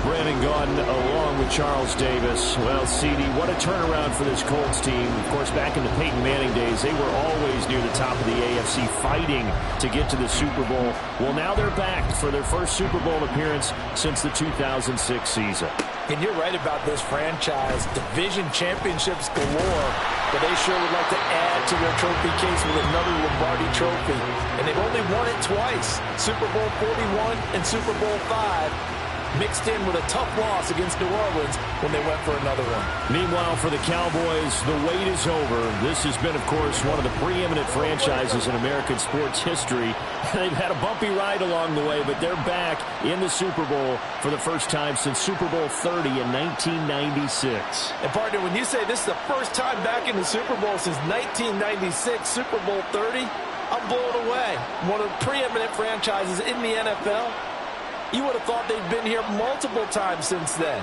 Brandon Gaudin along with Charles Davis. Well, CD, what a turnaround for this Colts team. Of course, back in the Peyton Manning days, they were always near the top of the AFC fighting to get to the Super Bowl. Well, now they're back for their first Super Bowl appearance since the 2006 season. And you're right about this franchise. Division championships galore, but they sure would like to add to their trophy case with another Lombardi trophy. And they've only won it twice, Super Bowl 41 and Super Bowl 5. Mixed in with a tough loss against New Orleans when they went for another one. Meanwhile, for the Cowboys, the wait is over. This has been, of course, one of the preeminent franchises in American sports history. They've had a bumpy ride along the way, but they're back in the Super Bowl for the first time since Super Bowl 30 in 1996. And, partner, when you say this is the first time back in the Super Bowl since 1996, Super Bowl 30, I'm blown away. One of the preeminent franchises in the NFL. You would have thought they'd been here multiple times since then.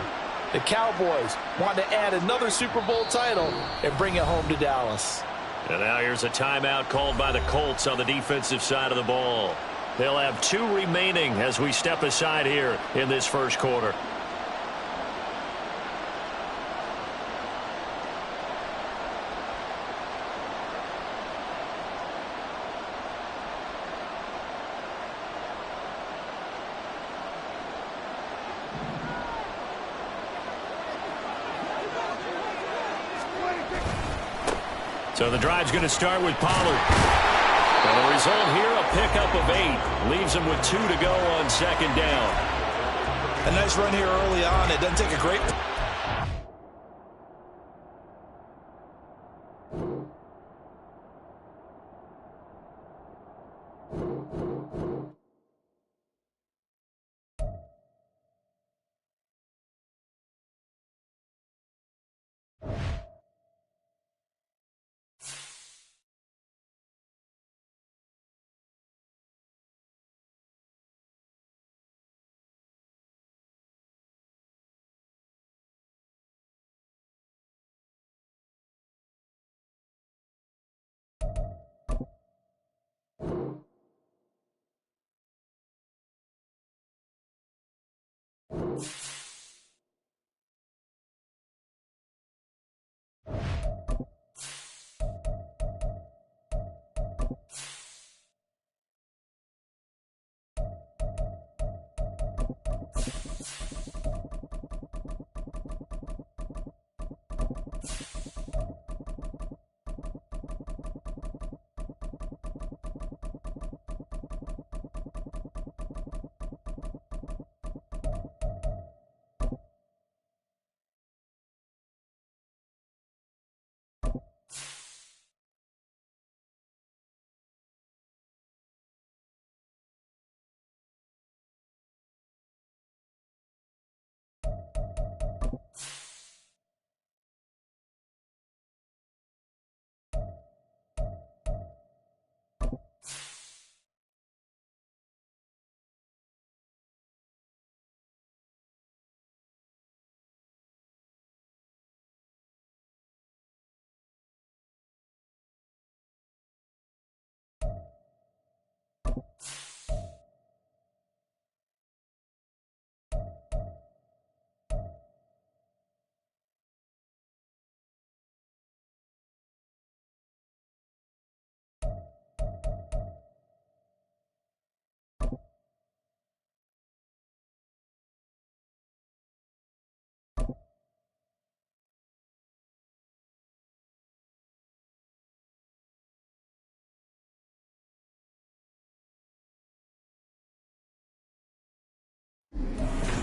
The Cowboys want to add another Super Bowl title and bring it home to Dallas. And now here's a timeout called by the Colts on the defensive side of the ball. They'll have 2 remaining as we step aside here in this first quarter. So the drive's going to start with Pollard. And the result here, a pickup of 8. Leaves him with 2 to go on second down. A nice run here early on. It doesn't take a great...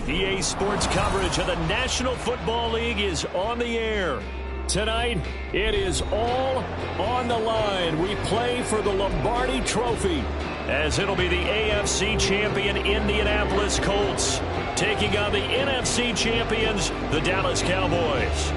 EA Sports coverage of the National Football League is on the air. Tonight, it is all on the line. We play for the Lombardi Trophy, as it'll be the AFC champion Indianapolis Colts taking on the NFC champions, the Dallas Cowboys.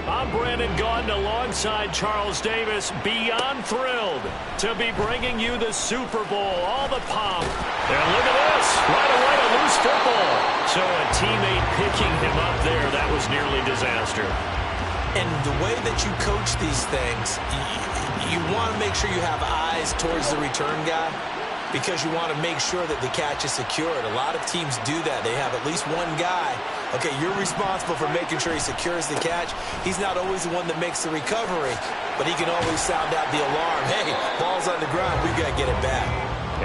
I'm Brandon Gaudin alongside Charles Davis. Beyond thrilled to be bringing you the Super Bowl. All the pomp. And look at this. Right away, a loose football. So a teammate picking him up there. That was nearly disaster. And the way that you coach these things, you want to make sure you have eyes towards the return guy. because you want to make sure that the catch is secured. A lot of teams do that. They have at least one guy. Okay, you're responsible for making sure he secures the catch. He's not always the one that makes the recovery, but he can always sound out the alarm. Hey, ball's on the ground. We've got to get it back.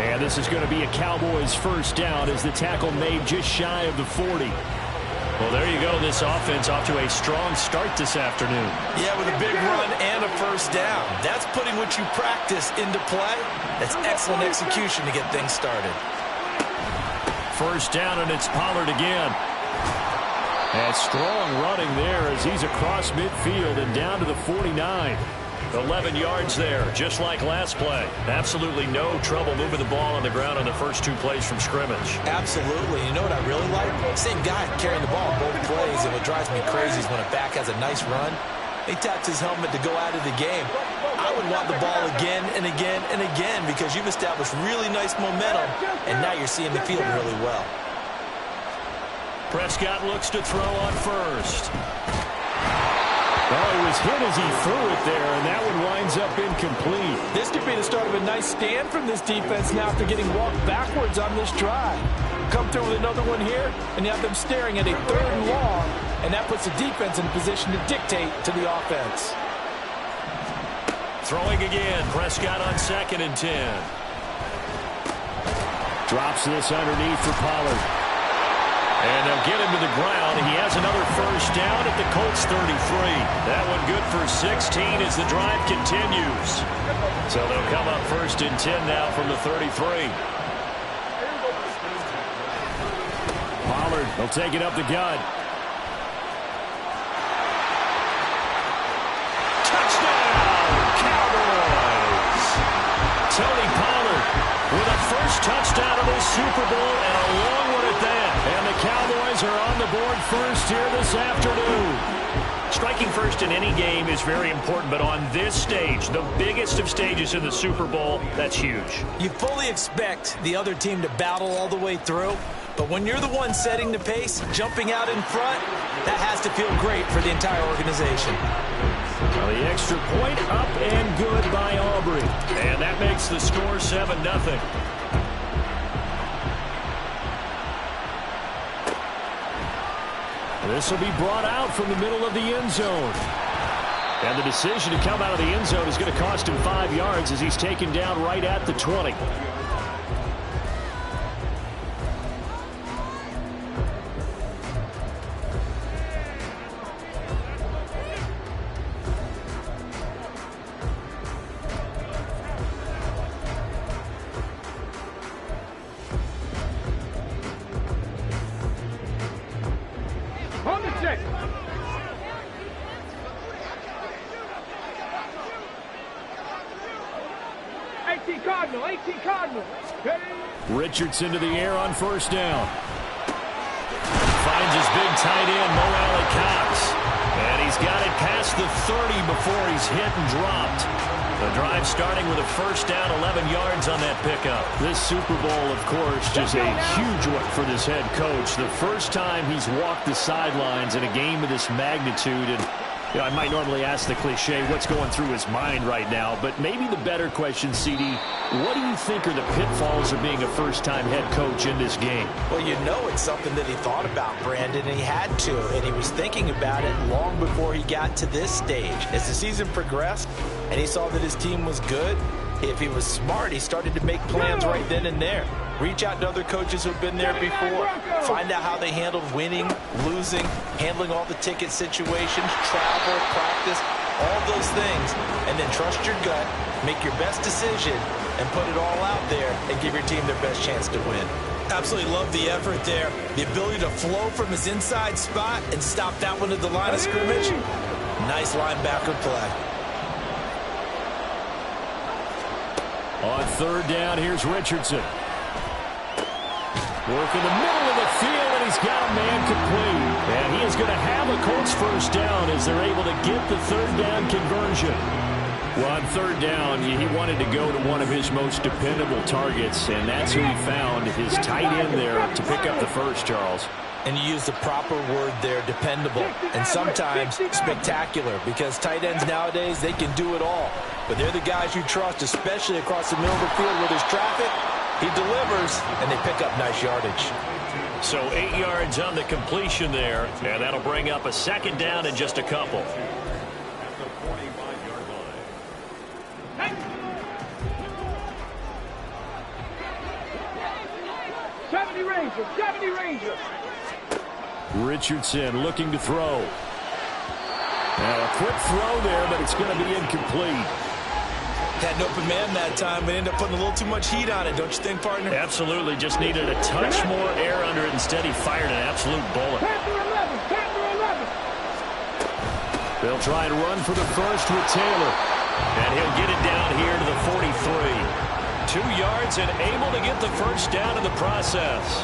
And this is going to be a Cowboys first down as the tackle made just shy of the 40. Well, there you go. This offense off to a strong start this afternoon. Yeah, with a big run and a first down. That's putting what you practice into play. That's excellent execution to get things started. First down, and it's Pollard again. And strong running there as he's across midfield and down to the 49. 11 yards there, just like last play. Absolutely no trouble moving the ball on the ground on the first 2 plays from scrimmage. Absolutely. You know what I really like? Same guy carrying the ball both plays, and what drives me crazy is when a back has a nice run, he taps his helmet to go out of the game. I would want the ball again and again and again because you've established really nice momentum, and now you're seeing the field really well. Prescott looks to throw on first. Oh, he was hit as he threw it there, and that one winds up incomplete. This could be the start of a nice stand from this defense now after getting walked backwards on this drive. Come through with another one here, and you have them staring at a 3rd and long, and that puts the defense in a position to dictate to the offense. Throwing again, Prescott on 2nd and 10. Drops this underneath for Pollard. And they'll get him to the ground. He has another first down at the Colts 33. That one good for 16 as the drive continues. So they'll come up 1st and 10 now from the 33. Pollard will take it up the gut. Touchdown, Cowboys! Tony Pollard with a first touchdown of this Super Bowl and a long one at that. And the Cowboys are on the board first here this afternoon. Striking first in any game is very important, but on this stage, the biggest of stages in the Super Bowl, that's huge. You fully expect the other team to battle all the way through, but when you're the one setting the pace, jumping out in front, that has to feel great for the entire organization. Well, the extra point up and good by Aubrey. And that makes the score 7-0. This will be brought out from the middle of the end zone. And the decision to come out of the end zone is going to cost him 5 yards as he's taken down right at the 20. Richardson to the air on first down. Finds his big tight end, Mo Alley-Cox. And he's got it past the 30 before he's hit and dropped. The drive starting with a first down, 11 yards on that pickup. This Super Bowl, of course, just a huge one for this head coach. The first time he's walked the sidelines in a game of this magnitude. And you know, I might normally ask the cliche, what's going through his mind right now? But maybe the better question, CD, what do you think are the pitfalls of being a first-time head coach in this game? Well, you know it's something that he thought about, Brandon, and he had to. And he was thinking about it long before he got to this stage. As the season progressed and he saw that his team was good, if he was smart, he started to make plans right then and there. Reach out to other coaches who've been there before. Find out how they handled winning, losing, handling all the ticket situations, travel, practice, all those things. And then trust your gut, make your best decision, and put it all out there and give your team their best chance to win. Absolutely love the effort there. The ability to flow from his inside spot and stop that one at the line of scrimmage. Nice linebacker play. On third down, here's Richardson. Work in the middle of the field, and he's got a man complete. And he is going to have a Colts first down as they're able to get the third down conversion. Well, on third down, he wanted to go to one of his most dependable targets, and that's who he found, his tight end there, to pick up the first, Charles. And you use the proper word there, dependable, and sometimes spectacular, because tight ends nowadays, they can do it all. But they're the guys you trust, especially across the middle of the field where there's traffic. He delivers, and they pick up nice yardage. So 8 yards on the completion there, and that'll bring up a second down in just a couple. 70 Rangers, 70 Rangers. Richardson looking to throw. Now a quick throw there, but it's going to be incomplete. Had an open man that time, but ended up putting a little too much heat on it, don't you think, partner? Absolutely, just needed a touch more air under it. Instead, he fired an absolute bullet. Panther 11, Panther 11. They'll try and run for the first with Taylor. And he'll get it down here to the 43. 2 yards and able to get the first down in the process.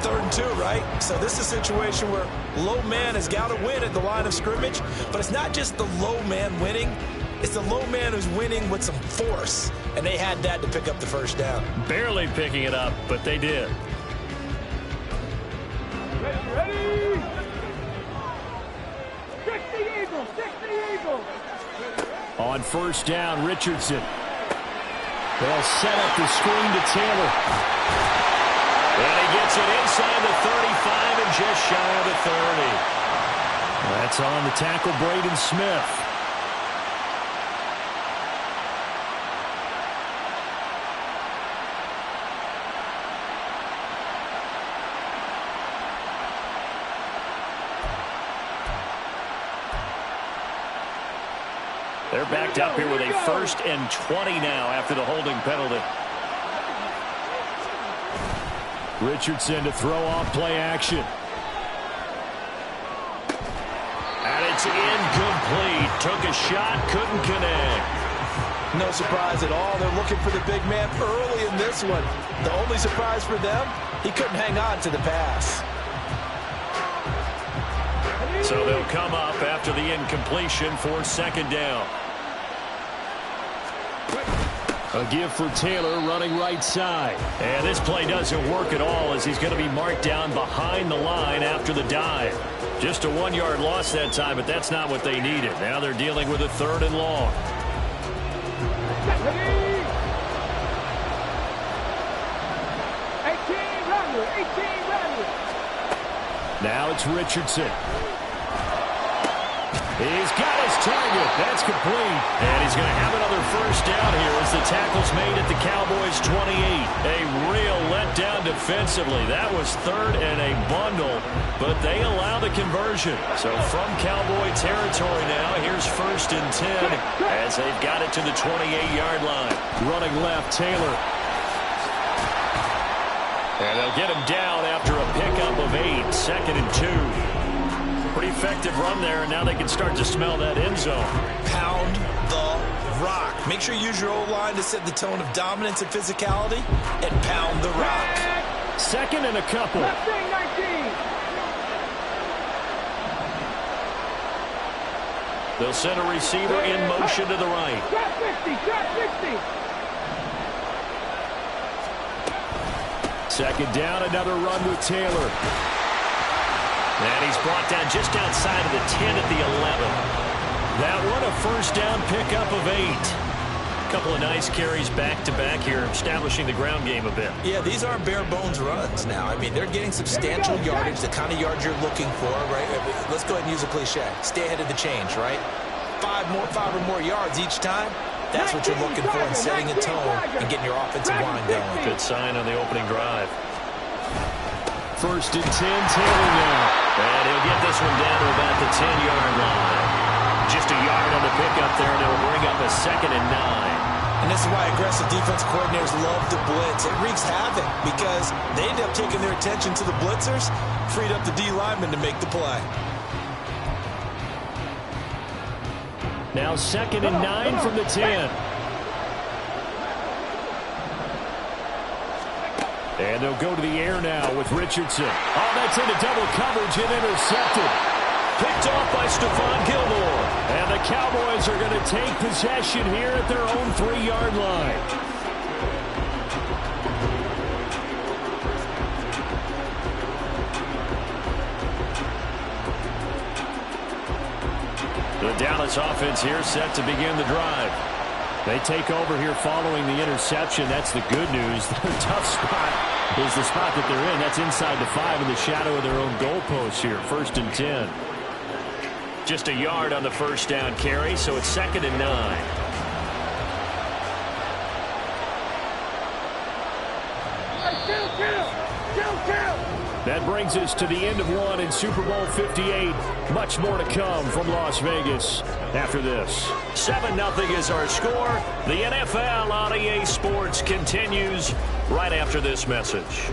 3rd and 2, right? So this is a situation where low man has got to win at the line of scrimmage, but it's not just the low man winning. It's the low man who's winning with some force, and they had that to pick up the first down. Barely picking it up, but they did. Ready? 60 Eagles, 60 Eagles. On first down, Richardson. They'll set up the screen to Taylor. And he gets it inside the 35 and just shy of the 30. That's on the tackle, Braden Smith. They're backed up here with a 1st and 20 now after the holding penalty. Richardson to throw off play action. And it's incomplete. Took a shot, couldn't connect. No surprise at all. They're looking for the big man early in this one. The only surprise for them, he couldn't hang on to the pass. So they'll come up after the incompletion for 2nd down. A give for Taylor running right side. And this play doesn't work at all as he's going to be marked down behind the line after the dive. Just a 1-yard loss that time, but that's not what they needed. Now they're dealing with a 3rd and long. 18 Randall. Now it's Richardson. He's got his target. That's complete. And he's going to have another first down here as the tackle's made at the Cowboys' 28. A real letdown defensively. That was 3rd and a bundle, but they allow the conversion. So from Cowboy territory now, here's 1st and 10 as they've got it to the 28-yard line. Running left, Taylor. And they'll get him down after a pickup of 8. 2nd and 2. Pretty effective run there, and now they can start to smell that end zone. Pound the rock. Make sure you use your O-line to set the tone of dominance and physicality, and pound the rock. 2nd and a couple. Left wing 19. They'll send a receiver in motion to the right. Trap 50, trap 50. 2nd down, another run with Taylor. And he's brought down just outside of the 10 at the 11. That one a first down pickup of 8. A couple of nice carries back-to-back here, establishing the ground game a bit. Yeah, these aren't bare-bones runs now. I mean, they're getting substantial yardage, the kind of yards you're looking for, right? Let's go ahead and use a cliche. Stay ahead of the change, right? 5 or more yards each time. That's what you're looking for in setting a tone and getting your offensive line going. Good sign on the opening drive. 1st and 10, Taylor now. And he'll get this one down to about the 10-yard line. Just a yard on the pickup there, and it'll bring up a 2nd and 9. And this is why aggressive defense coordinators love to blitz. It wreaks havoc because they end up taking their attention to the blitzers, freed up the D lineman to make the play. Now 2nd and 9 from the 10. And they'll go to the air now with Richardson. Oh, that's into double coverage and intercepted. Picked off by Stephon Gilmore. And the Cowboys are going to take possession here at their own 3-yard line. The Dallas offense here set to begin the drive. They take over here following the interception. That's the good news. Their tough spot is the spot that they're in. That's inside the 5 in the shadow of their own goalpost here. 1st and 10. Just a yard on the first down carry, so it's 2nd and 9. That brings us to the end of one in Super Bowl 58. Much more to come from Las Vegas after this. 7-0 is our score. The NFL on EA Sports continues right after this message.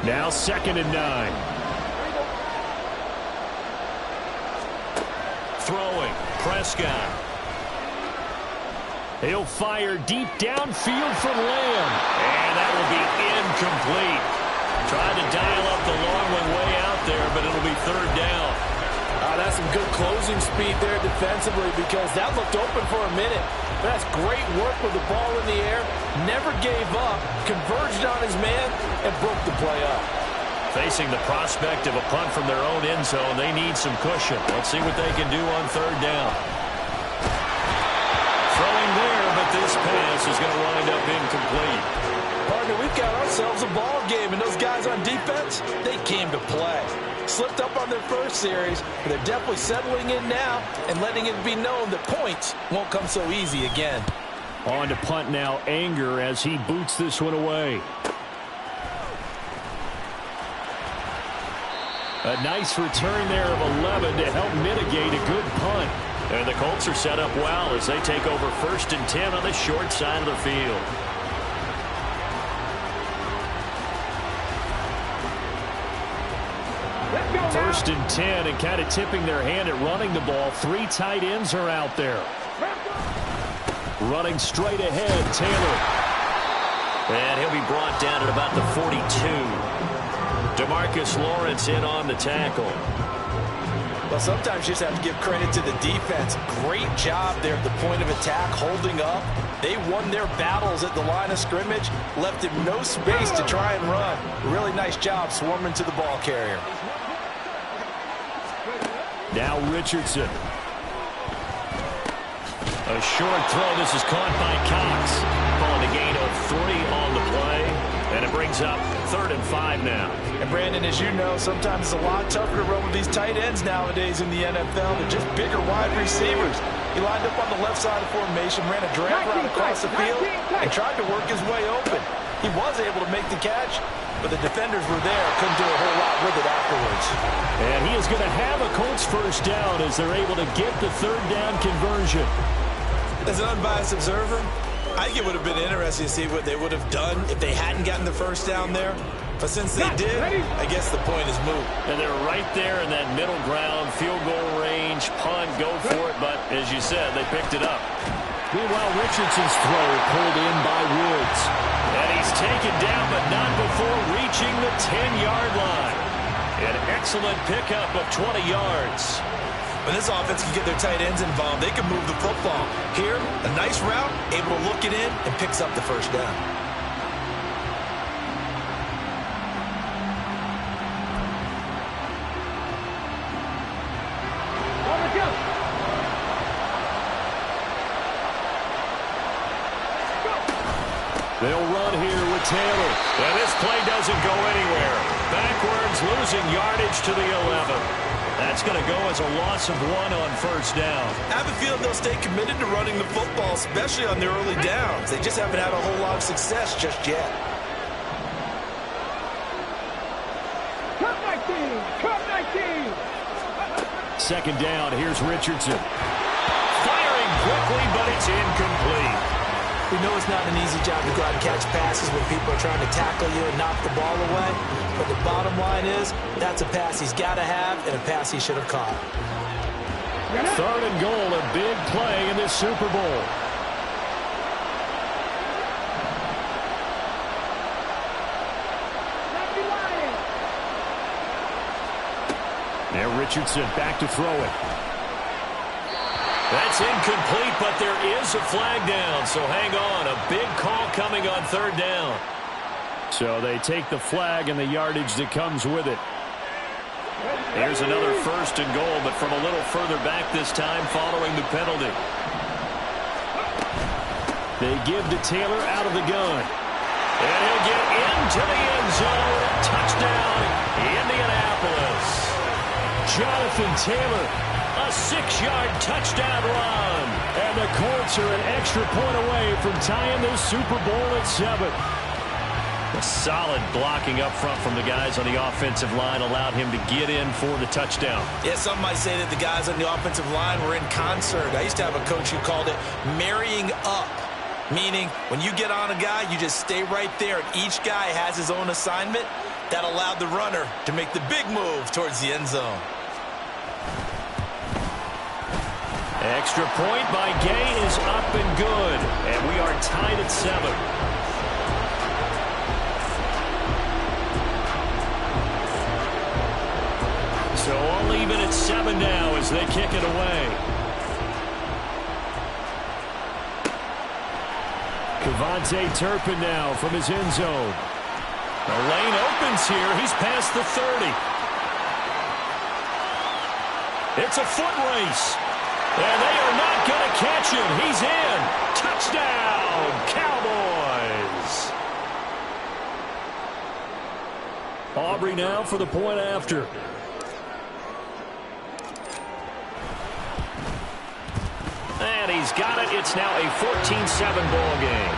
Now 2nd and 9. Throwing. Prescott. He'll fire deep downfield for Lamb. And that will be incomplete. Tried to dial up the long one way out there, but it'll be 3rd down. That's some good closing speed there defensively because that looked open for a minute. That's great work with the ball in the air. Never gave up, converged on his man, and broke the play up. Facing the prospect of a punt from their own end zone, they need some cushion. Let's see what they can do on 3rd down. Throwing there, but this pass is going to wind up incomplete. Partner, we've got ourselves a ball game, and those guys on defense, they came to play. Slipped up on their first series, but they're definitely settling in now and letting it be known that points won't come so easy again. On to punt now, Anger as he boots this one away. A nice return there of 11 to help mitigate a good punt. And the Colts are set up well as they take over 1st and 10 on the short side of the field. First and 10, and kind of tipping their hand at running the ball. 3 tight ends are out there. Running straight ahead, Taylor. And he'll be brought down at about the 42. DeMarcus Lawrence in on the tackle. Well, sometimes you just have to give credit to the defense. Great job there at the point of attack, holding up. They won their battles at the line of scrimmage, left him no space to try and run. Really nice job swarming to the ball carrier. Now Richardson. A short throw. This is caught by Cox. Calling a gain of 3 on the play. And it brings up 3rd and 5 now. And Brandon, as you know, sometimes it's a lot tougher to run with these tight ends nowadays in the NFL. They're just bigger wide receivers. He lined up on the left side of formation, ran a drag route across the field, and tried to work his way open. He was able to make the catch, but the defenders were there. Couldn't do a whole lot with it afterwards. And he is going to have a Colts 1st down as they're able to get the 3rd down conversion. As an unbiased observer, I think it would have been interesting to see what they would have done if they hadn't gotten the 1st down there. But since they did, I guess the point is moot. And they're right there in that middle ground, field goal range, punt, go for it. But as you said, they picked it up. Meanwhile, Richardson's throw pulled in by Woods. And he's taken down, but not before reaching the 10-yard line. An excellent pickup of 20 yards. When this offense can get their tight ends involved, they can move the football. Here, a nice route, able to look it in, and picks up the 1st down. They'll run here with Taylor. And this play doesn't go anywhere. Backwards, losing yardage to the 11. That's going to go as a loss of 1 on 1st down. I have a feeling they'll stay committed to running the football, especially on their early downs. They just haven't had a whole lot of success just yet. Cut 19! Cut 19! 2nd down, here's Richardson. Firing quickly, but it's incomplete. We know it's not an easy job to go out and catch passes when people are trying to tackle you and knock the ball away. But the bottom line is, that's a pass he's got to have and a pass he should have caught. 3rd and goal, a big play in this Super Bowl. Richardson back to throw it. That's incomplete, but there is a flag down, so hang on. A big call coming on third down. So they take the flag and the yardage that comes with it. Here's another 1st and goal, but from a little further back this time following the penalty. They give to Taylor out of the gun. And he'll get into the end zone. Touchdown, Indianapolis. Jonathan Taylor, a 6-yard touchdown run. And the Colts are an extra point away from tying this Super Bowl at 7. A solid blocking up front from the guys on the offensive line allowed him to get in for the touchdown. Yeah, some might say that the guys on the offensive line were in concert. I used to have a coach who called it marrying up. Meaning, when you get on a guy, you just stay right there. And each guy has his own assignment. That allowed the runner to make the big move towards the end zone. Extra point by Gay is up and good. And we are tied at 7. So all even at 7 now as they kick it away. Devontae Turpin now from his end zone. The lane opens here. He's past the 30. It's a foot race. And they are not going to catch him. He's in. Touchdown, Cowboys. Aubrey now for the point after. And he's got it. It's now a 14-7 ball game.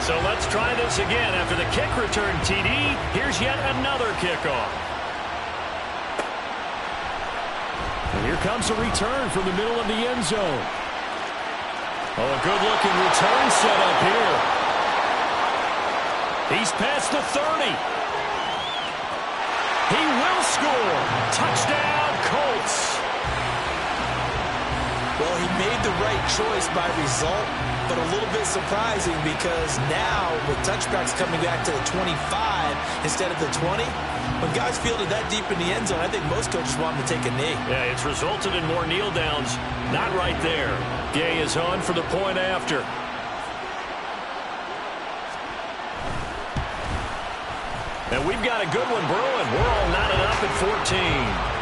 So let's try this again. After the kick return TD, here's yet another kickoff. And here comes a return from the middle of the end zone. Oh, a good-looking return set up here. He's past the 30. He will score. Touchdown, Colts. Well, he made the right choice by result, but a little bit surprising because now with touchbacks coming back to the 25 instead of the 20, when guys fielded that deep in the end zone, I think most coaches want them to take a knee. Yeah, it's resulted in more kneel downs. Not right there. Gay is on for the point after. And we've got a good one brewing. We're all knotted up at 14.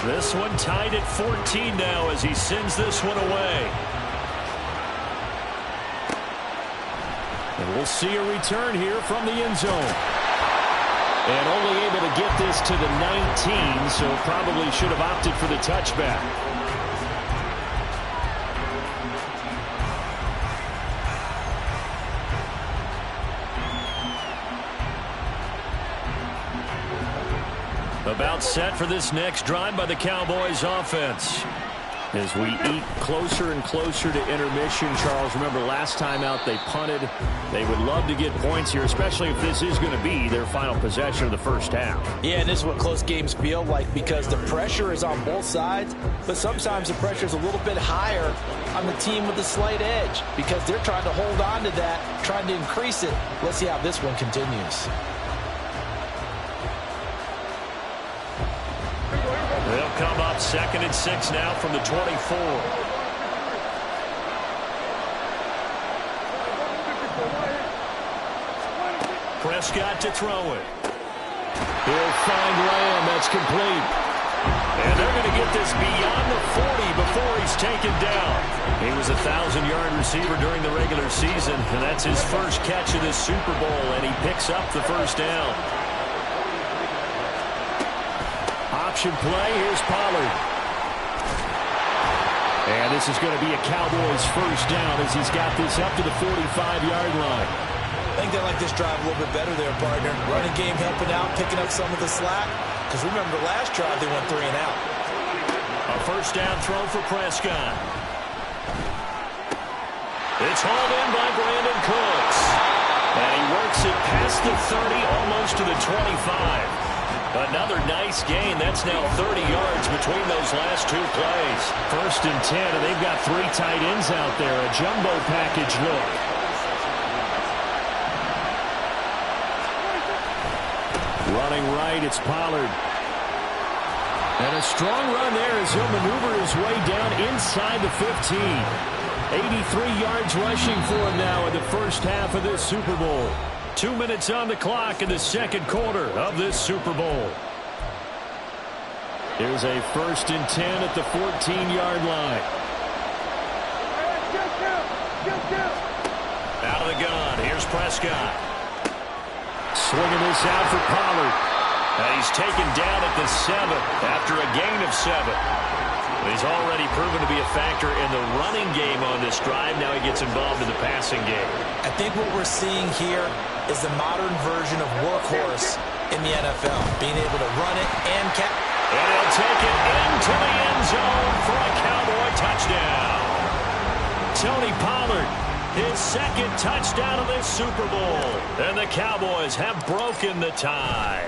This one tied at 14 now as he sends this one away. And we'll see a return here from the end zone. And only able to get this to the 19, so probably should have opted for the touchback. About set for this next drive by the Cowboys offense. As we eat closer and closer to intermission, Charles, remember last time out they punted. They would love to get points here, especially if this is going to be their final possession of the first half. Yeah, and this is what close games feel like because the pressure is on both sides, but sometimes the pressure is a little bit higher on the team with the slight edge because they're trying to hold on to that, trying to increase it. Let's see how this one continues. They'll come up 2nd and 6 now from the 24. Prescott to throw it. He'll find Lamb. That's complete. And they're going to get this beyond the 40 before he's taken down. He was a 1,000-yard receiver during the regular season, and that's his first catch of this Super Bowl, and he picks up the first down. Option play, here's Pollard. And this is going to be a Cowboys first down as he's got this up to the 45-yard line. I think they like this drive a little bit better there, partner. Running game helping out, picking up some of the slack. Because remember, the last drive they went 3 and out. A first down throw for Prescott. It's hauled in by Brandon Cooks. past the 30, almost to the 25. Another nice gain. That's now 30 yards between those last two plays. 1st and 10, and they've got 3 tight ends out there. A jumbo package look. Running right, it's Pollard. And a strong run there as he'll maneuver his way down inside the 15. 83 yards rushing for him now in the first half of this Super Bowl. 2 minutes on the clock in the second quarter of this Super Bowl. Here's a 1st and 10 at the 14-yard line. Out of the gun, here's Prescott. Swinging this out for Pollard. And he's taken down at the 7 after a gain of 7. He's already proven to be a factor in the running game on this drive. Now he gets involved in the passing game. I think what we're seeing here is the modern version of workhorse in the NFL. Being able to run it and catch. And he'll take it into the end zone for a Cowboy touchdown. Tony Pollard, his 2nd touchdown of this Super Bowl. And the Cowboys have broken the tie.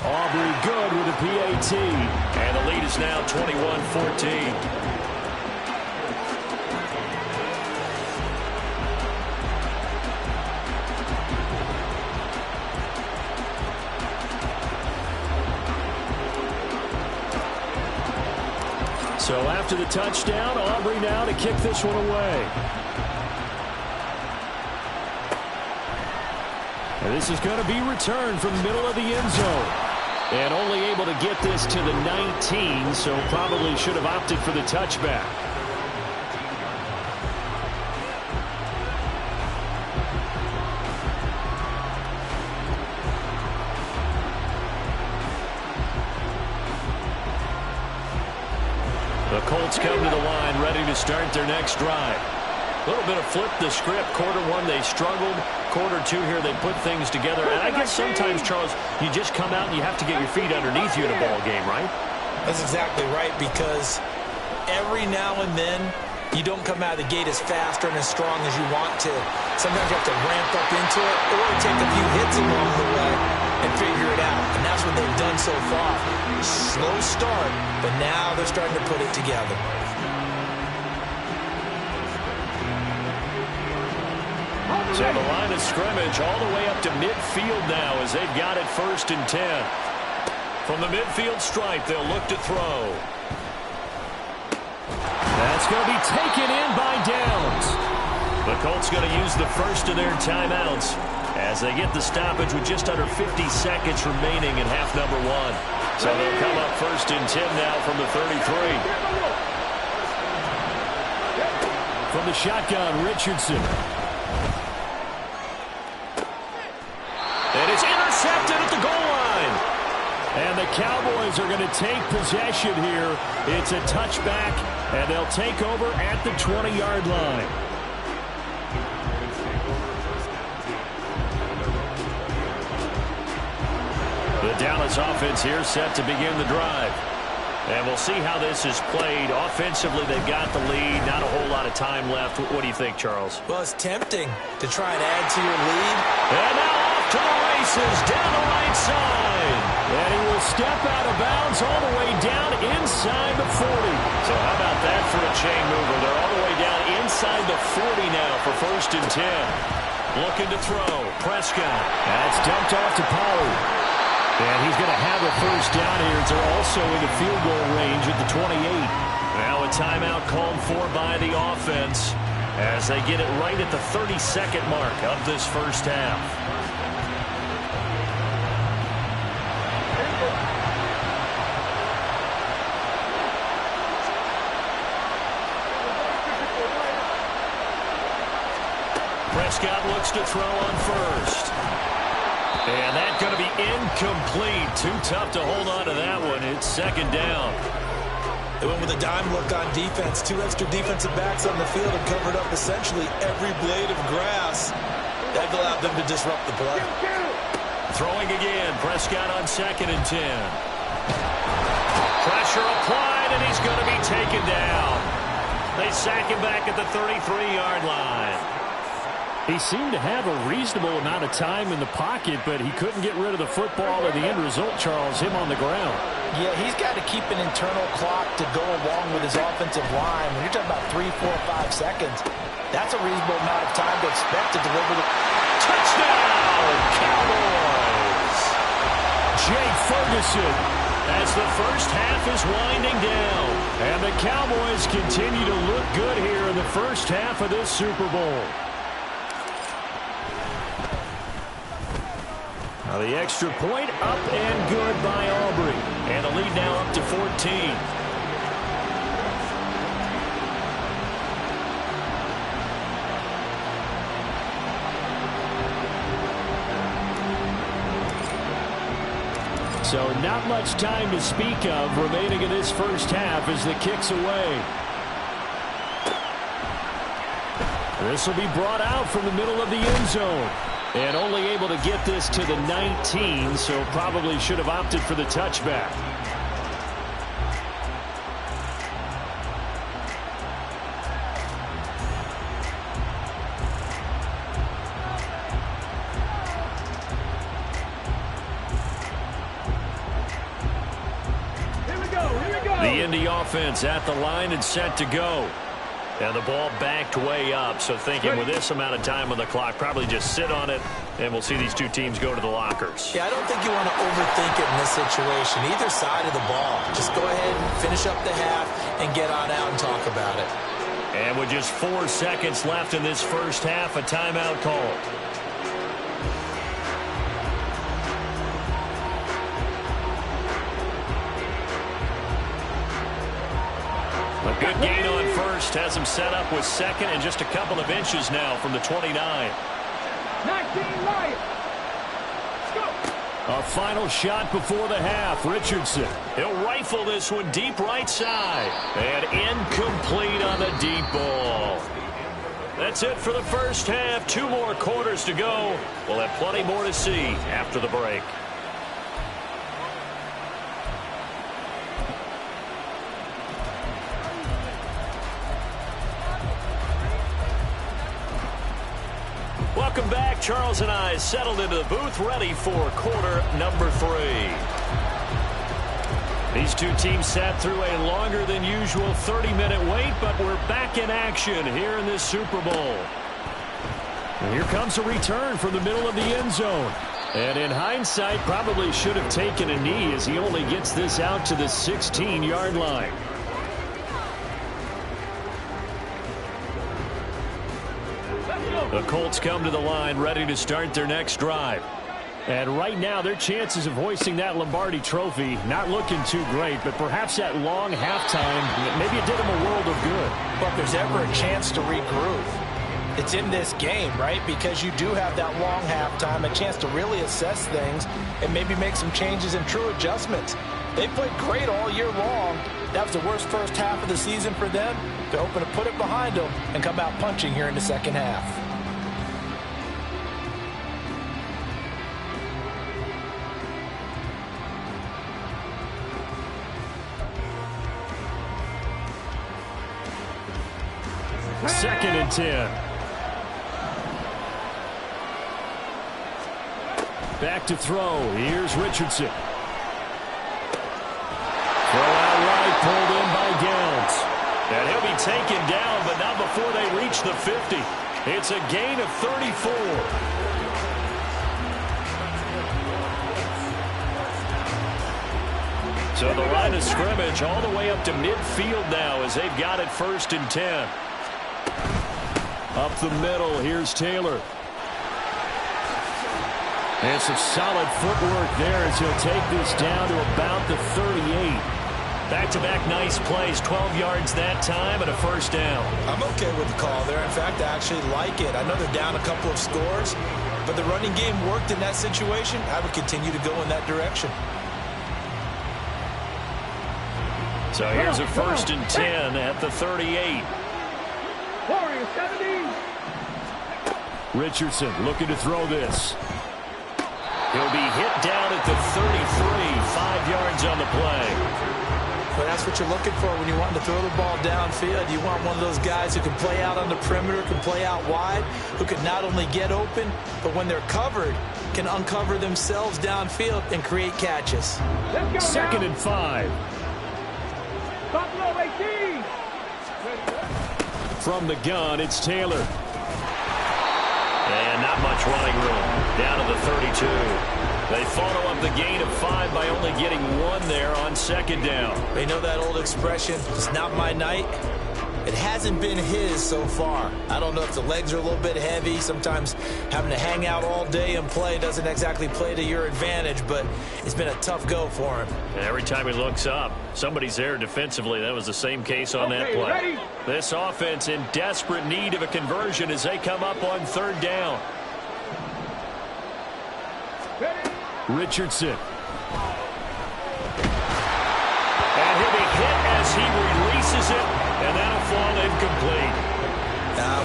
Aubrey good with a PAT. And the lead is now 21-14. So after the touchdown, Aubrey now to kick this one away. And this is going to be returned from the middle of the end zone. And only able to get this to the 19, so probably should have opted for the touchback. The Colts come to the line, ready to start their next drive. A little bit of flip the script. Quarter 1, they struggled. Quarter 2 here, they put things together. And I guess sometimes, Charles, you just come out and you have to get your feet underneath you in a ball game, right? That's exactly right, because every now and then you don't come out of the gate as fast or as strong as you want to. Sometimes you have to ramp up into it or take a few hits along the way and figure it out. And that's what they've done so far. Slow start, but now they're starting to put it together. So the line of scrimmage all the way up to midfield now as they've got it 1st and 10. From the midfield stripe, they'll look to throw. That's going to be taken in by Downs. The Colts going to use the first of their timeouts as they get the stoppage with just under 50 seconds remaining in half number 1. So they'll come up 1st and 10 now from the 33. From the shotgun, Richardson. And it's intercepted at the goal line. And the Cowboys are going to take possession here. It's a touchback, and they'll take over at the 20-yard line. The Dallas offense here set to begin the drive. And we'll see how this is played. Offensively, they've got the lead. Not a whole lot of time left. What do you think, Charles? Well, it's tempting to try and add to your lead. And now off to the races down the right side. And he will step out of bounds all the way down inside the 40. So how about that for a chain mover? They're all the way down inside the 40 now for 1st and 10. Looking to throw. Prescott. That's dumped off to Pollard. And he's going to have a 1st down here. They're also in the field goal range at the 28. Now a timeout called for by the offense as they get it right at the 32nd mark of this first half. Prescott looks to throw on 1st. And that's going to be incomplete. Too tough to hold on to that one. It's 2nd down. They went with a dime look on defense. 2 extra defensive backs on the field and covered up essentially every blade of grass. That allowed them to disrupt the play. Throwing again. Prescott on 2nd and 10. Pressure applied, and he's going to be taken down. They sack him back at the 33-yard line. He seemed to have a reasonable amount of time in the pocket, but he couldn't get rid of the football, and the end result, Charles, him on the ground. Yeah, he's got to keep an internal clock to go along with his offensive line. When you're talking about 3, 4, 5 seconds, that's a reasonable amount of time to expect to deliver the touchdown, Cowboys! Jake Ferguson, as the first half is winding down. And the Cowboys continue to look good here in the first half of this Super Bowl. Now the extra point up and good by Aubrey. And the lead now up to 14. So not much time to speak of remaining in this first half as the kick's away. This will be brought out from the middle of the end zone. And only able to get this to the 19, so probably should have opted for the touchback. The Indy offense at the line and set to go. And the ball backed way up, so thinking with this amount of time on the clock, probably just sit on it, and we'll see these two teams go to the lockers. Yeah, I don't think you want to overthink it in this situation. Either side of the ball. Just go ahead and finish up the half and get on out and talk about it. And with just 4 seconds left in this first half, a timeout called. A good gain on first has him set up with second and just a couple of inches now from the 29. 19 Lions. A final shot before the half. Richardson. He'll rifle this one deep right side. And incomplete on the deep ball. That's it for the first half. 2 more quarters to go. We'll have plenty more to see after the break. Welcome back. Charles and I settled into the booth, ready for quarter number 3. These two teams sat through a longer than usual 30-minute wait, but we're back in action here in this Super Bowl. And here comes a return from the middle of the end zone. And in hindsight, probably should have taken a knee as he only gets this out to the 16-yard line. The Colts come to the line ready to start their next drive. And right now, their chances of hoisting that Lombardi trophy not looking too great, but perhaps that long halftime, maybe it did them a world of good. But if there's ever a chance to regroup, it's in this game, right? Because you do have that long halftime, a chance to really assess things and maybe make some changes and true adjustments. They played great all year long. That was the worst first half of the season for them. They're hoping to put it behind them and come out punching here in the second half. Second and 10. Back to throw. Here's Richardson. Throw out right, pulled in by Gowns. And he'll be taken down, but not before they reach the 50. It's a gain of 34. So the line of scrimmage all the way up to midfield now as they've got it 1st and 10. Up the middle, here's Taylor. And some solid footwork there as he'll take this down to about the 38. Back-to-back nice plays, 12 yards that time and a first down. I'm okay with the call there. In fact, I actually like it. I know they're down a couple of scores, but the running game worked in that situation. I would continue to go in that direction. So here's a 1st and 10 at the 38. Warriors 70. Richardson looking to throw this. He'll be hit down at the 33, 5 yards on the play. Well, that's what you're looking for when you want to throw the ball downfield. You want one of those guys who can play out on the perimeter, can play out wide, who can not only get open, but when they're covered, can uncover themselves downfield and create catches. Second and 5. Buffalo 18. From the gun, it's Taylor. And not much running room. Down to the 32. They follow up the gain of 5 by only getting 1 there on second down. They know that old expression, it's not my night. It hasn't been his so far. I don't know if the legs are a little bit heavy. Sometimes having to hang out all day and play doesn't exactly play to your advantage, but it's been a tough go for him. And every time he looks up, somebody's there defensively. That was the same case on that play. Ready? This offense in desperate need of a conversion as they come up on third down. Ready? Richardson. And he'll be hit as he releases it, and that'll fall incomplete.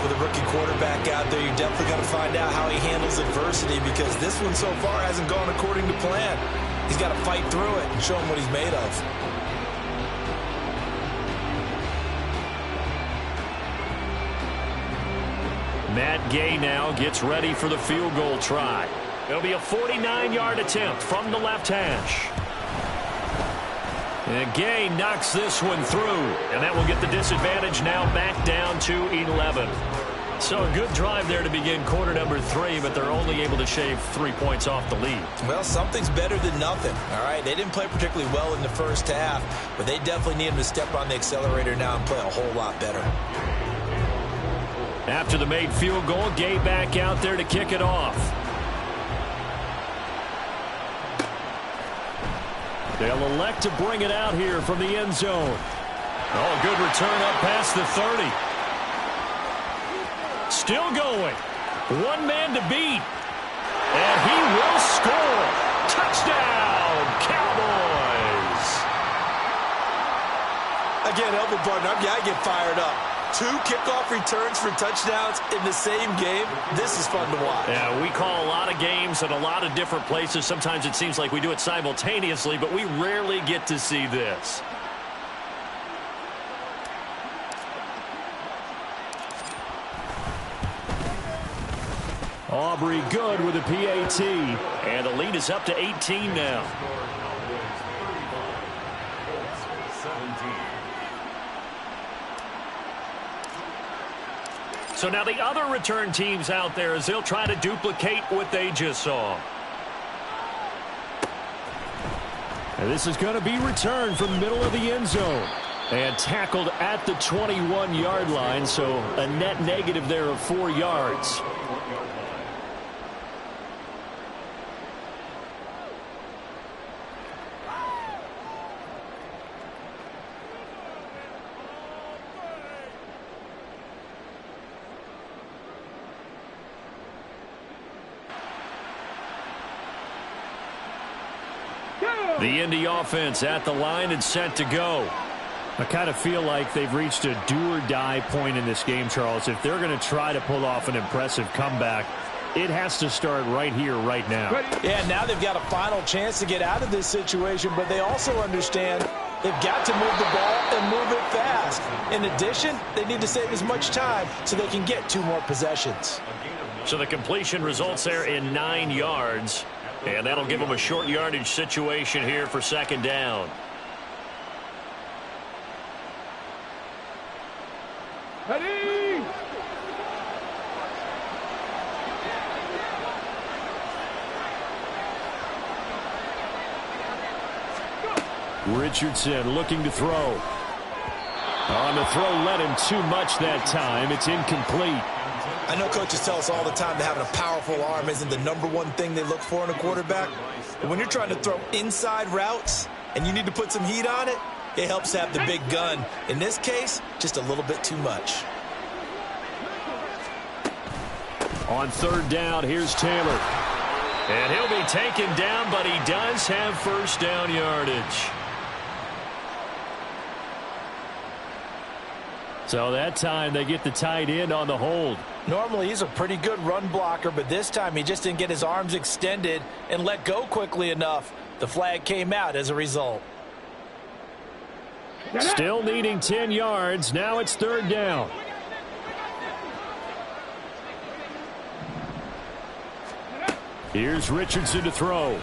With a rookie quarterback out there, you're definitely going to find out how he handles adversity, because this one so far hasn't gone according to plan. He's got to fight through it and show him what he's made of. Matt Gay now gets ready for the field goal try. It'll be a 49-yard attempt from the left hash. And Gay knocks this one through, and that will get the disadvantage now back down to 11. So a good drive there to begin quarter number 3, but they're only able to shave 3 points off the lead. Well, something's better than nothing, all right? They didn't play particularly well in the first half, but they definitely need him to step on the accelerator now and play a whole lot better. After the made field goal, Gay back out there to kick it off. They'll elect to bring it out here from the end zone. Oh, good return up past the 30. Still going. One man to beat. And he will score. Touchdown, Cowboys. Again, help me, partner. I get fired up. 2 kickoff returns for touchdowns in the same game. This is fun to watch. Yeah, we call a lot of games at a lot of different places. Sometimes it seems like we do it simultaneously, but we rarely get to see this. Aubrey good with a PAT, and the lead is up to 18 now. So now the other return teams out there as they'll try to duplicate what they just saw. And this is going to be returned from the middle of the end zone. And tackled at the 21-yard line, so a net negative there of 4 yards. The Indy offense at the line and set to go. I kind of feel like they've reached a do-or-die point in this game, Charles. If they're going to try to pull off an impressive comeback, it has to start right here, right now. Yeah, now they've got a final chance to get out of this situation, but they also understand they've got to move the ball and move it fast. In addition, they need to save as much time so they can get 2 more possessions. So the completion results there in 9 yards. And that'll give them a short yardage situation here for second down. Ready? Richardson looking to throw. On the throw, led him too much that time. It's incomplete. I know coaches tell us all the time that having a powerful arm isn't the #1 thing they look for in a quarterback. But when you're trying to throw inside routes and you need to put some heat on it, it helps have the big gun. In this case, just a little bit too much. On third down, here's Taylor. And he'll be taken down, but he does have first down yardage. So that time they get the tight end on the hold. Normally he's a pretty good run blocker, but this time he just didn't get his arms extended and let go quickly enough. The flag came out as a result. Still needing 10 yards. Now it's third down. Here's Richardson to throw. Work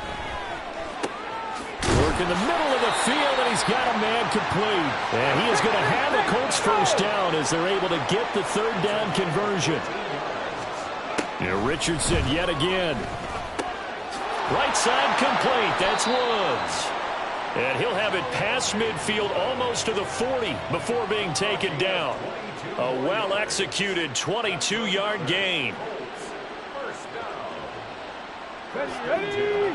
in the middle of the field, and he's got a man complete. And he is going to have the Colts first down as they're able to get the third down conversion. Now Richardson yet again. Right side complete. That's Woods. And he'll have it past midfield almost to the 40 before being taken down. A well-executed 22-yard gain. Ready?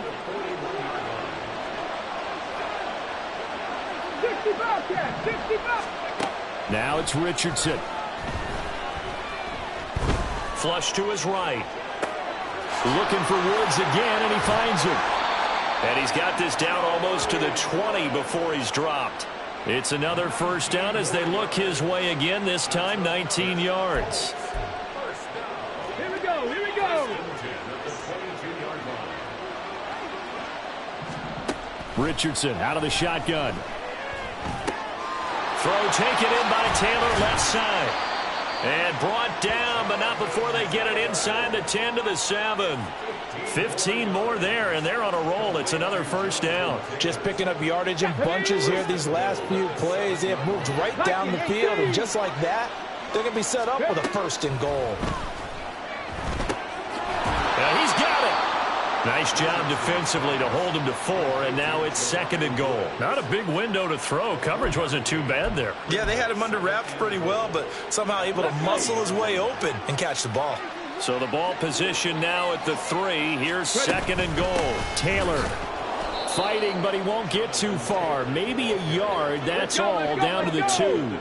65, Cat, 65. Now it's Richardson. Flush to his right. Looking for Woods again, and he finds him. And he's got this down almost to the 20 before he's dropped. It's another first down as they look his way again, this time 19 yards. Here we go, here we go. Richardson out of the shotgun. Throw taken in by Taylor, left side. And brought down, but not before they get it inside the 10 to the 7. 15 more there, and they're on a roll. It's another first down. Just picking up yardage in bunches here these last few plays. They have moved right down the field, and just like that, they're going to be set up with a first and goal. He's got it. Nice job defensively to hold him to 4, and now it's second and goal. Not a big window to throw. Coverage wasn't too bad there. Yeah, they had him under wraps pretty well, but somehow able to muscle his way open and catch the ball. So the ball position now at the 3. Here's second and goal. Taylor fighting, but he won't get too far. Maybe a yard. That's all, down to the 2.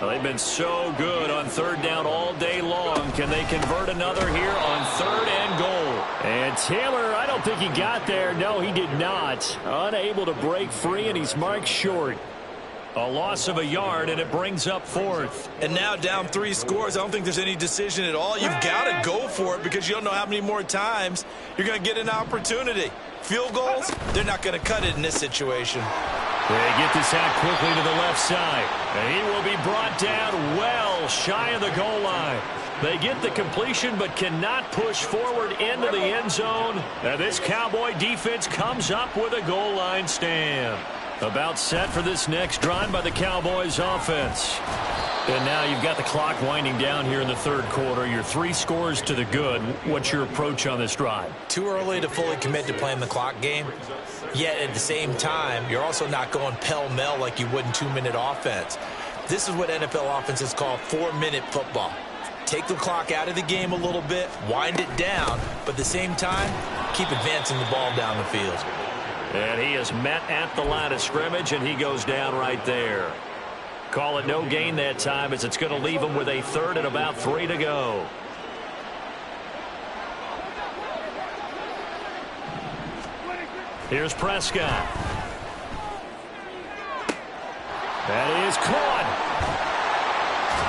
Well, they've been so good on third down all day long. Can they convert another here on third and goal? And Taylor, I don't think he got there. No, he did not. Unable to break free, and he's marked short. A loss of a yard, and it brings up fourth. And now down 3 scores. I don't think there's any decision at all. You've got to go for it because you don't know how many more times you're going to get an opportunity. Field goals, they're not going to cut it in this situation. They get this out quickly to the left side. And he will be brought down well shy of the goal line. They get the completion but cannot push forward into the end zone. And this Cowboy defense comes up with a goal line stand. About set for this next drive by the Cowboys offense. And now you've got the clock winding down here in the third quarter. You're 3 scores to the good. What's your approach on this drive? Too early to fully commit to playing the clock game. Yet at the same time, you're also not going pell-mell like you would in 2-minute offense. This is what NFL offenses call 4-minute football. Take the clock out of the game a little bit, wind it down, but at the same time, keep advancing the ball down the field. And he is met at the line of scrimmage, and he goes down right there. Call it no gain that time as it's going to leave him with a third and about 3 to go. Here's Prescott. That is caught.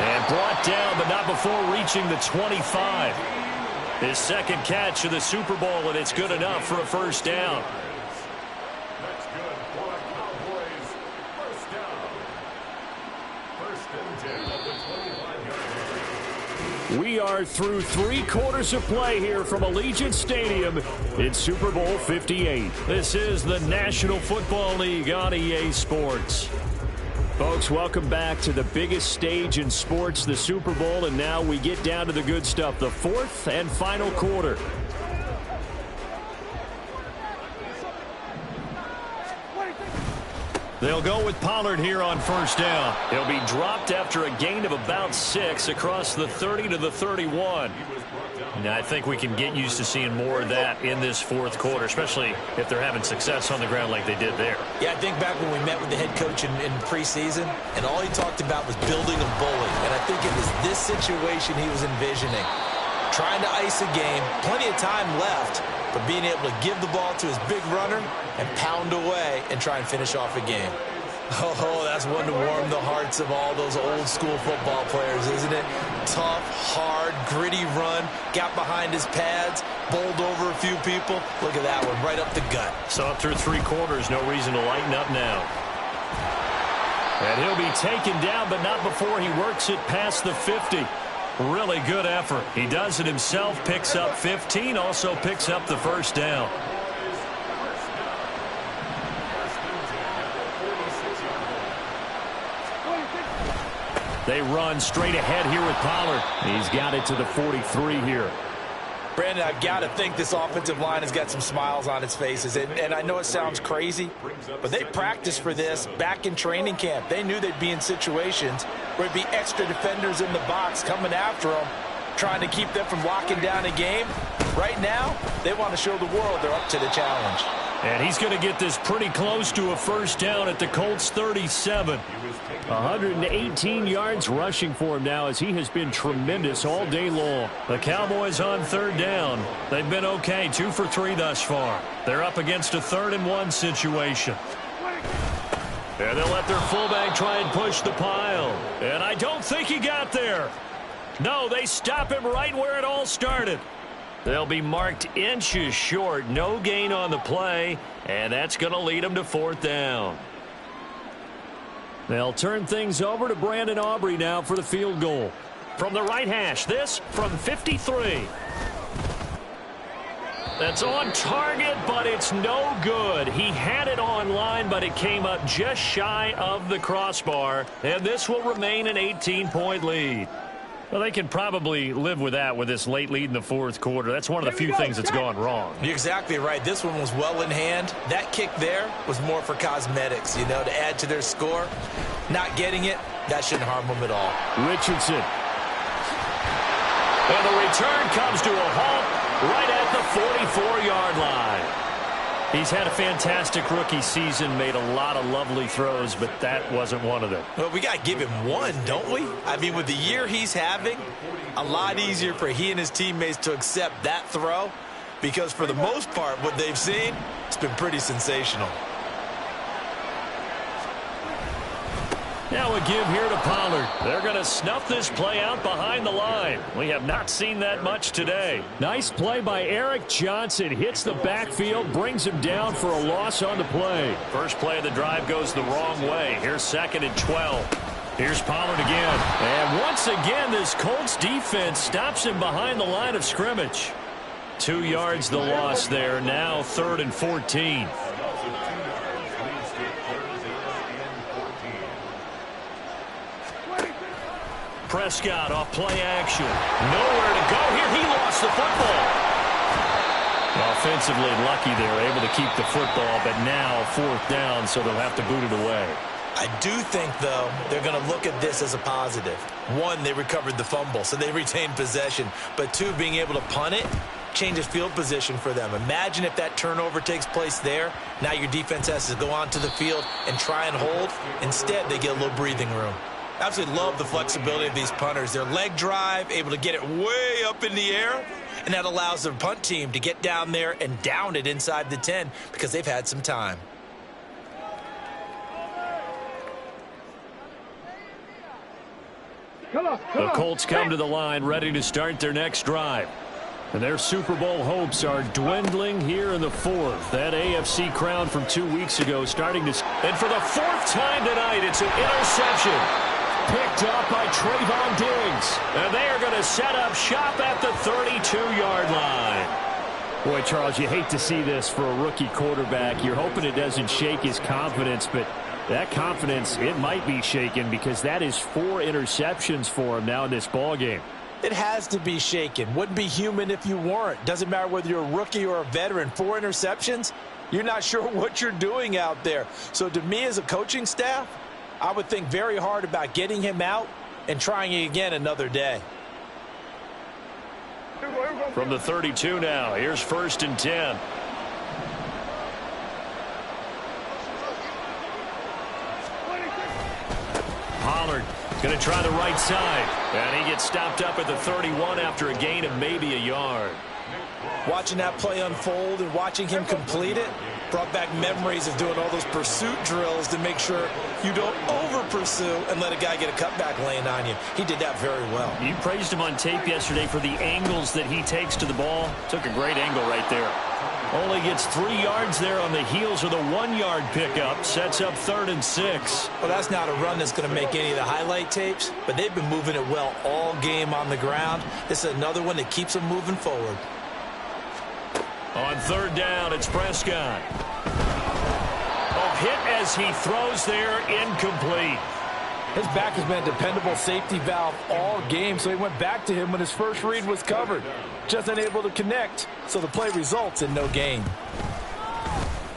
And brought down, but not before reaching the 25. His second catch of the Super Bowl, and it's good enough for a first down. We are through 3 quarters of play here from Allegiant Stadium in Super Bowl 58. This is the National Football League on EA Sports. Folks, welcome back to the biggest stage in sports, the Super Bowl, and now we get down to the good stuff, the 4th and final quarter. They'll go with Pollard here on first down. He'll be dropped after a gain of about 6 across the 30 to the 31. Now, I think we can get used to seeing more of that in this 4th quarter, especially if they're having success on the ground like they did there. Yeah, I think back when we met with the head coach in preseason, and all he talked about was building a bully. And I think it was this situation he was envisioning. Trying to ice a game, plenty of time left, but being able to give the ball to his big runner and pound away and try and finish off a game. Oh, that's one to warm the hearts of all those old school football players, isn't it? Tough, hard, gritty run, got behind his pads, bowled over a few people. Look at that one, right up the gut. So through 3 quarters, no reason to lighten up now. And he'll be taken down, but not before he works it past the 50. Really good effort. He does it himself, picks up 15, also picks up the first down. They run straight ahead here with Pollard. He's got it to the 43 here. Brandon, I've got to think this offensive line has got some smiles on its faces. And I know it sounds crazy, but they practiced for this back in training camp. They knew they'd be in situations where there'd be extra defenders in the box coming after them, trying to keep them from locking down a game. Right now, they want to show the world they're up to the challenge. And he's going to get this pretty close to a first down at the Colts 37. 118 yards rushing for him now as he has been tremendous all day long. The Cowboys on third down. They've been okay, 2 for 3 thus far. They're up against a 3rd-and-1 situation. And they'll let their fullback try and push the pile. And I don't think he got there. No, they stop him right where it all started. They'll be marked inches short. No gain on the play, and that's going to lead them to 4th down. They'll turn things over to Brandon Aubrey now for the field goal. From the right hash, this from 53. That's on target, but it's no good. He had it on line, but it came up just shy of the crossbar, and this will remain an 18-point lead. Well, they can probably live with that with this late lead in the 4th quarter. That's one of the few things that's gone wrong. You're exactly right. This one was well in hand. That kick there was more for cosmetics, you know, to add to their score. Not getting it, that shouldn't harm them at all. Richardson. And the return comes to a halt right at the 44-yard line. He's had a fantastic rookie season, made a lot of lovely throws, but that wasn't one of them. Well, we got to give him one, don't we? I mean, with the year he's having, a lot easier for he and his teammates to accept that throw because for the most part, what they've seen, it's been pretty sensational. Now a give here to Pollard. They're going to snuff this play out behind the line. We have not seen that much today. Nice play by Eric Johnson. Hits the backfield, brings him down for a loss on the play. First play of the drive goes the wrong way. Here's 2nd and 12. Here's Pollard again. And once again, this Colts defense stops him behind the line of scrimmage. 2 yards the loss there. Now 3rd and 14. Prescott off play action. Nowhere to go here. He lost the football. Offensively lucky they're able to keep the football, but now 4th down, so they'll have to boot it away. I do think, though, they're going to look at this as a positive. 1, they recovered the fumble, so they retained possession. But 2, being able to punt it changes field position for them. Imagine if that turnover takes place there. Now your defense has to go onto the field and try and hold. Instead, they get a little breathing room. Absolutely love the flexibility of these punters. Their leg drive, able to get it way up in the air, and that allows the punt team to get down there and down it inside the 10 because they've had some time. The Colts come to the line ready to start their next drive. And their Super Bowl hopes are dwindling here in the 4th. That AFC crown from 2 weeks ago starting to... And for the 4th time tonight, it's an interception. Picked up by Trayvon Diggs. And they are going to set up shop at the 32-yard line. Boy, Charles, you hate to see this for a rookie quarterback. You're hoping it doesn't shake his confidence, but that confidence, it might be shaken because that is 4 interceptions for him now in this ballgame. It has to be shaken. Wouldn't be human if you weren't. Doesn't matter whether you're a rookie or a veteran. 4 interceptions, you're not sure what you're doing out there. So to me as a coaching staff, I would think very hard about getting him out and trying it again another day. From the 32 now, here's 1st and 10. Pollard going to try the right side. And he gets stopped up at the 31 after a gain of maybe a yard. Watching that play unfold and watching him complete it brought back memories of doing all those pursuit drills to make sure you don't over-pursue and let a guy get a cutback lane on you. He did that very well. You praised him on tape yesterday for the angles that he takes to the ball. Took a great angle right there. Only gets 3 yards there on the heels of the 1-yard pickup. Sets up 3rd and 6. Well, that's not a run that's going to make any of the highlight tapes, but they've been moving it well all game on the ground. This is another one that keeps them moving forward. On 3rd down, it's Prescott. Hit as he throws there, incomplete. His back has been a dependable safety valve all game, so he went back to him when his first read was covered. Just unable to connect, so the play results in no gain.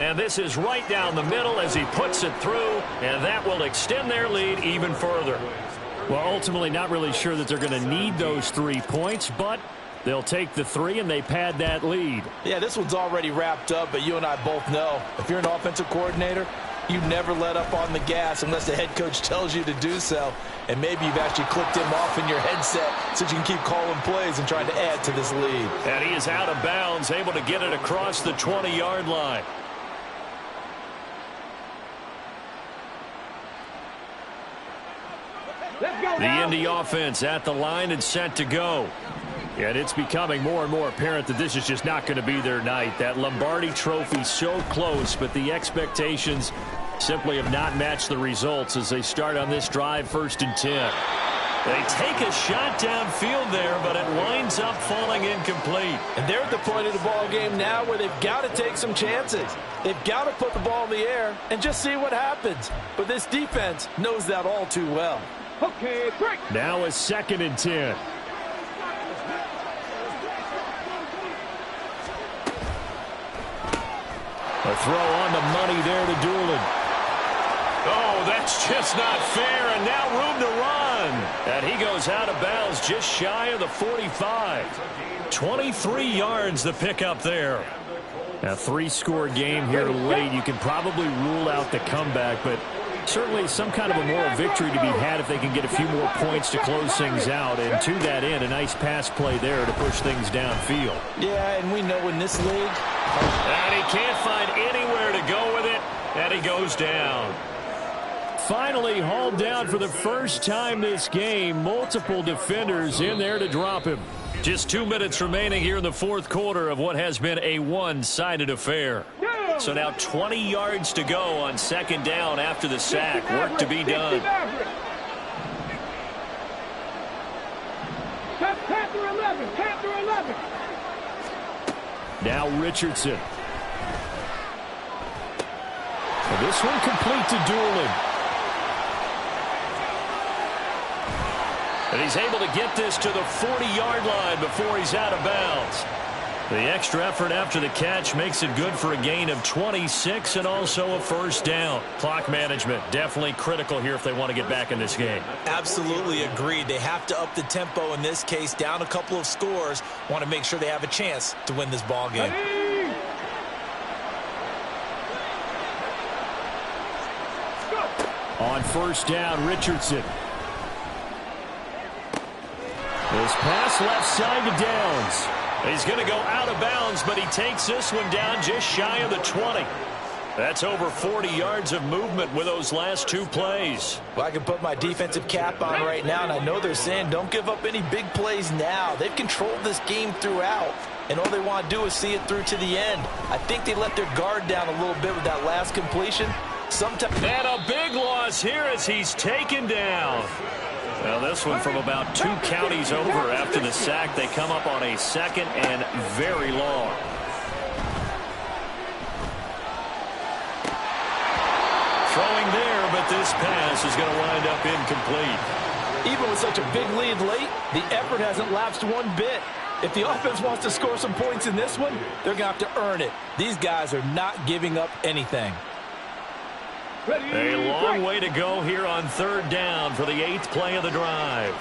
And this is right down the middle as he puts it through, and that will extend their lead even further. Well, ultimately not really sure that they're going to need those 3 points, but they'll take the 3 and they pad that lead. Yeah, this one's already wrapped up, but you and I both know if you're an offensive coordinator, you never let up on the gas unless the head coach tells you to do so. And maybe you've actually clicked him off in your headset so you can keep calling plays and trying to add to this lead. And he is out of bounds, able to get it across the 20-yard line. The Indy offense at the line and set to go. And it's becoming more and more apparent that this is just not going to be their night. That Lombardi Trophy so close, but the expectations simply have not matched the results as they start on this drive, 1st and 10. They take a shot downfield there, but it winds up falling incomplete. And they're at the point of the ball game now where they've got to take some chances. They've got to put the ball in the air and just see what happens. But this defense knows that all too well. Okay, break. Now a 2nd and 10. A throw on the money there to Doolin. Oh, that's just not fair, and now room to run. And he goes out of bounds just shy of the 45. 23 yards the pickup there. A 3-score game here late. You can probably rule out the comeback, but certainly some kind of a moral victory to be had if they can get a few more points to close things out. And to that end, a nice pass play there to push things downfield. Yeah, and we know in this league. And he can't find anywhere to go with it, and he goes down. Finally hauled down for the first time this game. Multiple defenders in there to drop him. Just 2 minutes remaining here in the 4th quarter of what has been a one-sided affair. So now 20 yards to go on 2nd down after the sack. Work to be done. Panther 11, Panther 11. Now Richardson. And this one complete to Doolin. And he's able to get this to the 40-yard line before he's out of bounds. The extra effort after the catch makes it good for a gain of 26 and also a 1st down. Clock management definitely critical here if they want to get back in this game. Absolutely agreed. They have to up the tempo in this case, down a couple of scores. Want to make sure they have a chance to win this ball game. On 1st down, Richardson. This pass left side to Downs. He's going to go out of bounds, but he takes this one down just shy of the 20. That's over 40 yards of movement with those last 2 plays. Well, I can put my defensive cap on right now, and I know they're saying don't give up any big plays now. They've controlled this game throughout, and all they want to do is see it through to the end. I think they let their guard down a little bit with that last completion. And a big loss here as he's taken down. Now this one from about 2 counties over after the sack. They come up on a 2nd and very long. Throwing there, but this pass is going to wind up incomplete. Even with such a big lead late, the effort hasn't lapsed one bit. If the offense wants to score some points in this one, they're going to have to earn it. These guys are not giving up anything. A long way to go here on 3rd down for the 8th play of the drive.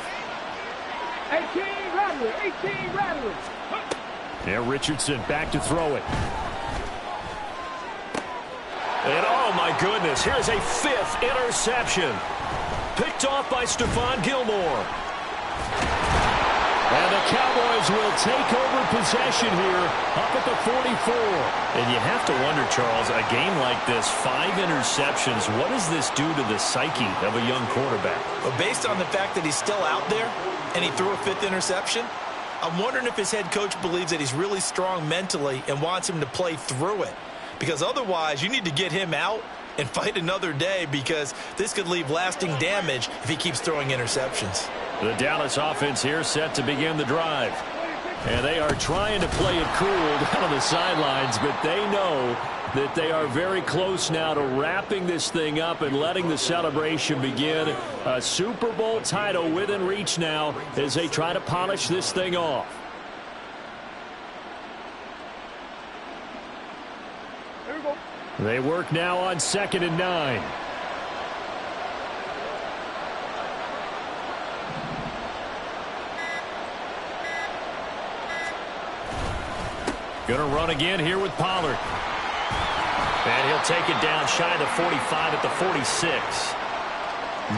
18 Rattlers, 18 Rattlers. There, Richardson back to throw it. And oh my goodness, here's a 5th interception. Picked off by Stephon Gilmore. And the Cowboys will take over possession here up at the 44. And you have to wonder, Charles, a game like this, 5 interceptions, what does this do to the psyche of a young quarterback? Well, based on the fact that he's still out there and he threw a 5th interception, I'm wondering if his head coach believes that he's really strong mentally and wants him to play through it. Because otherwise, you need to get him out and fight another day, because this could leave lasting damage if he keeps throwing interceptions. The Dallas offense here set to begin the drive. And they are trying to play it cool down on the sidelines, but they know that they are very close now to wrapping this thing up and letting the celebration begin. A Super Bowl title within reach now as they try to polish this thing off. They work now on 2nd and 9. Going to run again here with Pollard. And he'll take it down shy of the 45 at the 46.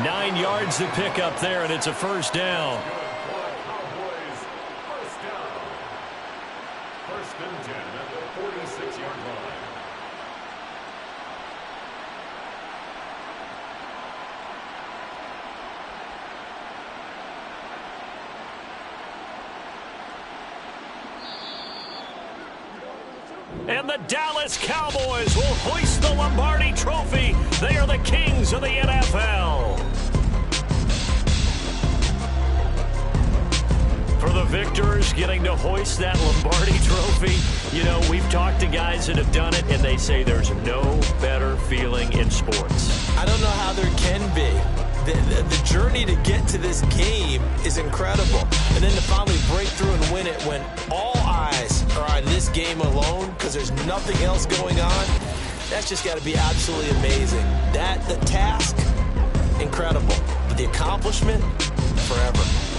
9 yards to pick up there, and it's a first down. First and 10 at the 46-yard line. And the Dallas Cowboys will hoist the Lombardi Trophy. They are the kings of the NFL. For the victors getting to hoist that Lombardi Trophy, you know, we've talked to guys that have done it, and they say there's no better feeling in sports. I don't know how there can be. The journey to get to this game is incredible. And then to finally break through and win it when all eyes are on this game alone because there's nothing else going on, that's just got to be absolutely amazing. The task, incredible. But the accomplishment, forever.